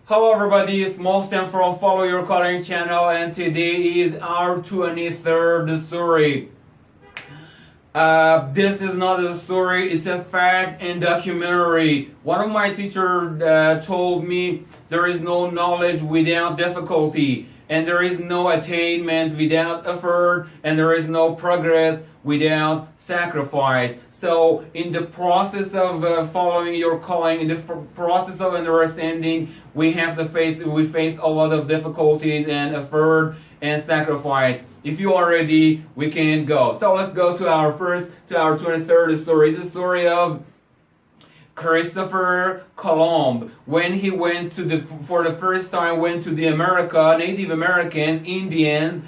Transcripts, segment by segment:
Hello everybody, it's Mohsen from Follow Your Calling channel, and today is our 23rd story. This is not a story, it's a fact and documentary. One of my teachers told me there is no knowledge without difficulty, and there is no attainment without effort, and there is no progress without sacrifice. So in the process of following your calling, in the process of understanding, we face a lot of difficulties and effort and sacrifice. If you are ready, we can go. So let's go to our 23rd story. It's a story of Christopher Columbus. When he went for the first time went to the Native Americans, Indians,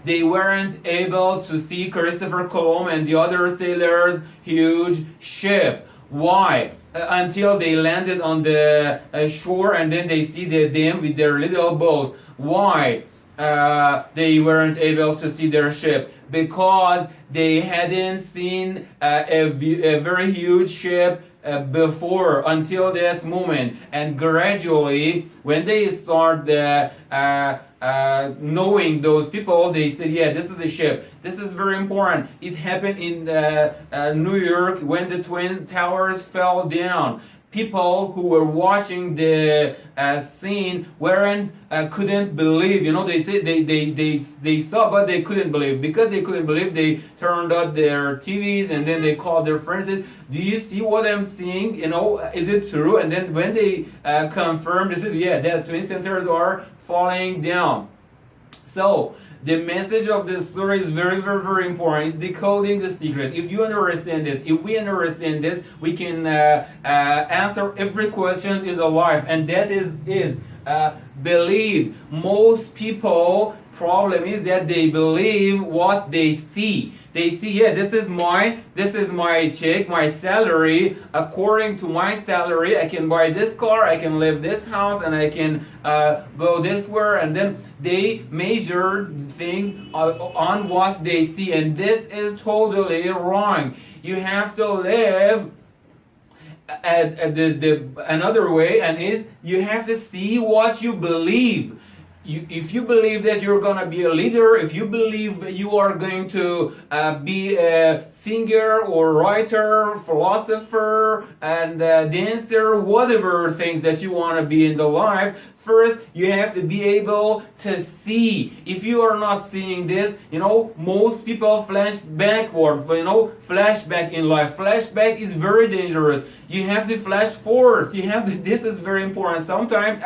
they weren't able to see Christopher Columbus and the other sailors' huge ship. Why? Until they landed on the shore, and then they see them with their little boats. Why? They weren't able to see their ship because they hadn't seen a very huge ship before until that moment. And gradually, when they start knowing those people, they said, yeah, this is a ship. This is very important. It happened in New York when the Twin Towers fell down. People who were watching the scene couldn't believe. They said they saw, but they couldn't believe. Because they couldn't believe, they turned on their TVs and then they called their friends and said, do you see what I'm seeing? Is it true? And then when they confirmed, they said, yeah, the twin centers are falling down. So the message of this story is very, very, very important. It's decoding the secret. If you understand this, if we understand this, we can answer every question in the life. And that is believe. Most people problem is that they believe what they see. They see, yeah, this is my check, my salary. According to my salary, I can buy this car, I can live this house, and I can go this way. And then they measure things on what they see, and this is totally wrong. You have to live another way, and is you have to see what you believe. If you believe that you're going to be a leader, if you believe that you are going to be a singer or writer, philosopher, and dancer, whatever things that you want to be in the life, first you have to be able to see. If you are not seeing this, most people flash backward, flashback in life. Flashback is very dangerous. You have to flash forward. This is very important. Sometimes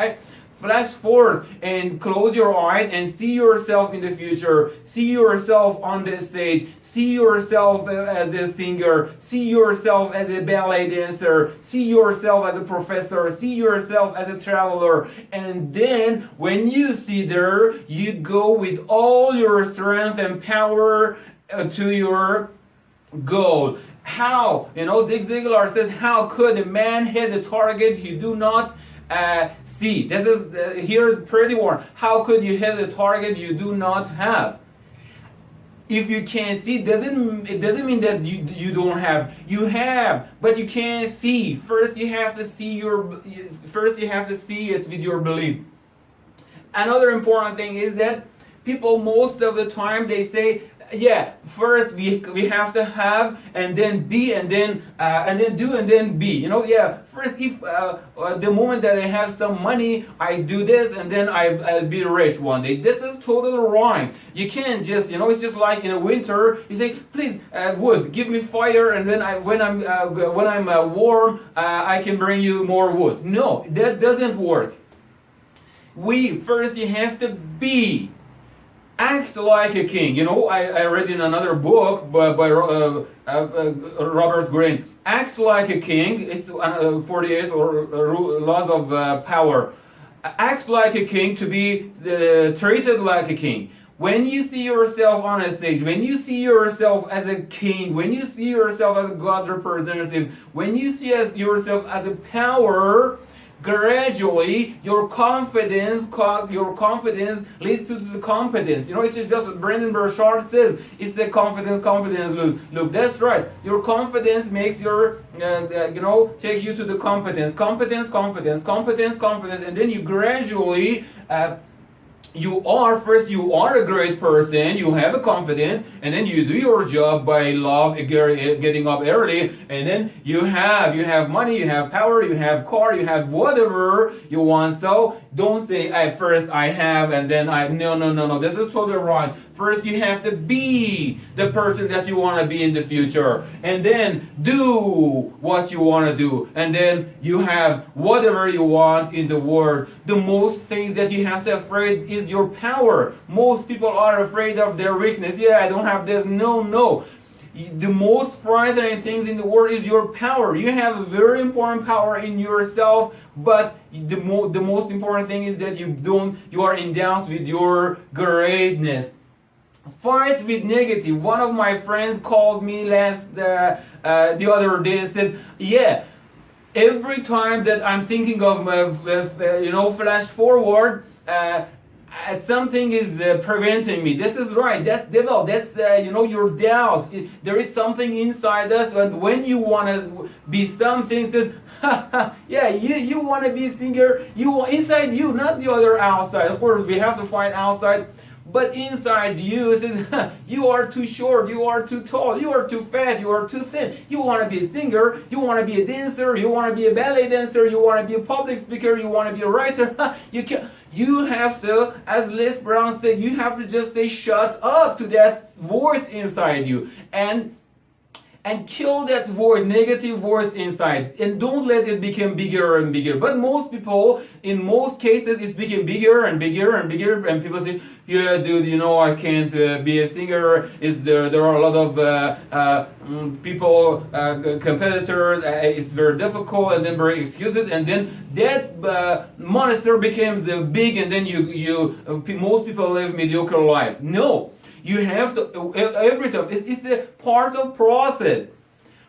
flash forward and close your eyes and see yourself in the future. See yourself on the stage. See yourself as a singer. See yourself as a ballet dancer. See yourself as a professor. See yourself as a traveler. And then when you see there, you go with all your strength and power to your goal. How? Zig Ziglar says, how could a man hit a target he do not see? This is here's pretty one. How could you hit a target you do not have? If you can't see, it doesn't mean that you don't have. You have, but you can't see. First, you have to see it with your belief. Another important thing is that people most of the time they say, yeah, first we have to have, and then be, and then do, and then be. First, if the moment that I have some money, I do this, and then I'll be rich one day. This is totally wrong. You can't just, it's just like in the winter. You say, please, wood, give me fire, and then when I'm warm, I can bring you more wood. No, that doesn't work. First you have to be. Act like a king. I read in another book by Robert Greene. Act like a king. It's 48 laws of power. Act like a king to be treated like a king. When you see yourself on a stage, when you see yourself as a king, when you see yourself as God's representative, when you see yourself as a power, gradually your confidence leads to the competence. It's just what Brendon Burchard says. It's the confidence loop. That's right. Your confidence makes your takes you to the competence, and then you gradually you are a great person, you have a confidence, and then you do your job by love, getting up early, and then you have money, you have power, you have car, you have whatever you want. So don't say at first I have and then no, this is totally wrong. First you have to be the person that you want to be in the future, and then do what you want to do, and then you have whatever you want in the world. The most things that you have to afraid is your power. Most people are afraid of their weakness. I don't have this. No. The most frightening things in the world is your power. You have a very important power in yourself, but the most important thing is that you are endowed with your greatness. Fight with negative. One of my friends called me the other day and said, every time that I'm thinking of flash forward, something is preventing me. This is right. That's devil. That's your doubt. There is something inside us, and when you want to be something, says, you want to be a singer. You inside you, not the other outside. Of course, we have to find outside. But inside you, it says, you are too short, you are too tall, you are too fat, you are too thin. You want to be a singer, you want to be a dancer, you want to be a ballet dancer, you want to be a public speaker, you want to be a writer. You have to, as Les Brown said, you have to just say shut up to that voice inside you. And kill that voice, negative voice inside, and don't let it become bigger and bigger. But most people, in most cases, it's becoming bigger and bigger and bigger, and people say, dude, I can't be a singer. There are a lot of people, competitors, it's very difficult, and then very excuses, and then that monster becomes the big, and then most people live mediocre lives. No. You have to, every time, it's a part of process.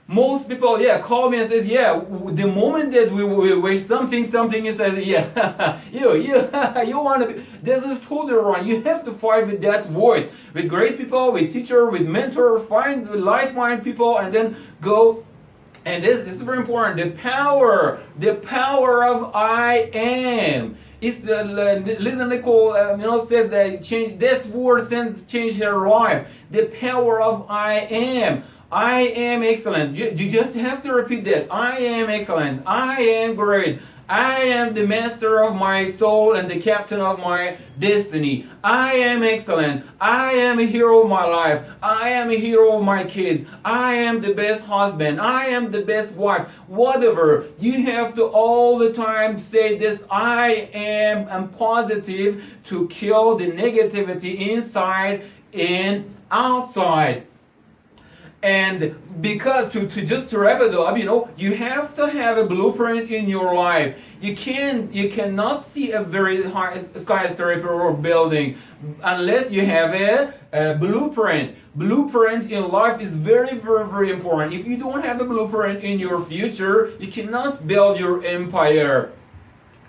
Most people, call me and says, the moment that we wish something inside, you want to be, this is totally wrong. You have to fight with that voice, with great people, with teacher, with mentor, find like-minded people, and then go. And this is very important. The power of I am. It's Liz and Nicole, said that word changed her life. The power of I am. I am excellent. You just have to repeat that. I am excellent. I am great. I am the master of my soul and the captain of my destiny. I am excellent. I am a hero of my life. I am a hero of my kids. I am the best husband. I am the best wife. Whatever. You have to all the time say this I am and positive to kill the negativity inside and outside. And because to wrap it up, you have to have a blueprint in your life. You cannot see a very high skyscraper or building unless you have a blueprint. Blueprint in life is very, very, very important. If you don't have a blueprint in your future, you cannot build your empire.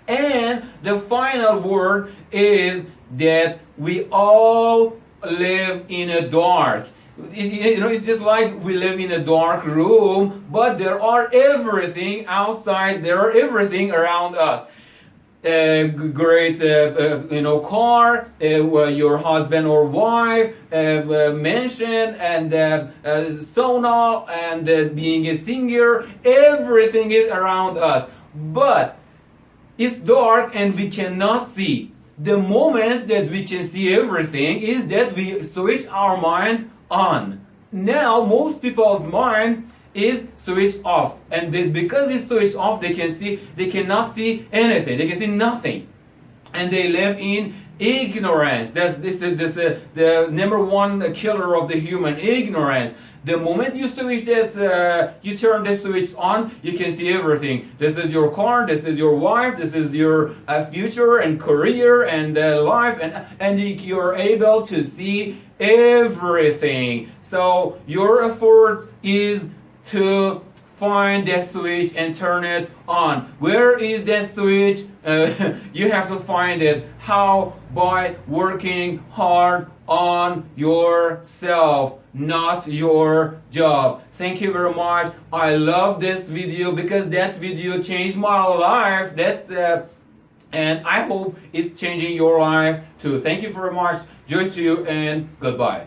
And the final word is that we all live in a dark. It's just like we live in a dark room, but there are everything outside, there are everything around us. Great, car, your husband or wife, mansion, and sauna, and being a singer, everything is around us. But it's dark and we cannot see. The moment that we can see everything is that we switch our mind on. Now most people's mind is switched off, and because it's switched off, they cannot see anything. They can see nothing, and they live in ignorance. This is the number one killer of the human, ignorance. The moment you switch that, you turn the switch on, you can see everything. This is your car, this is your wife, this is your future and career and life, and you're able to see everything. So your effort is to find that switch and turn it on. Where is that switch? You have to find it. How? By working hard on yourself, not your job. Thank you very much. I love this video because that video changed my life. And I hope it's changing your life too. Thank you very much. Joy to you and goodbye.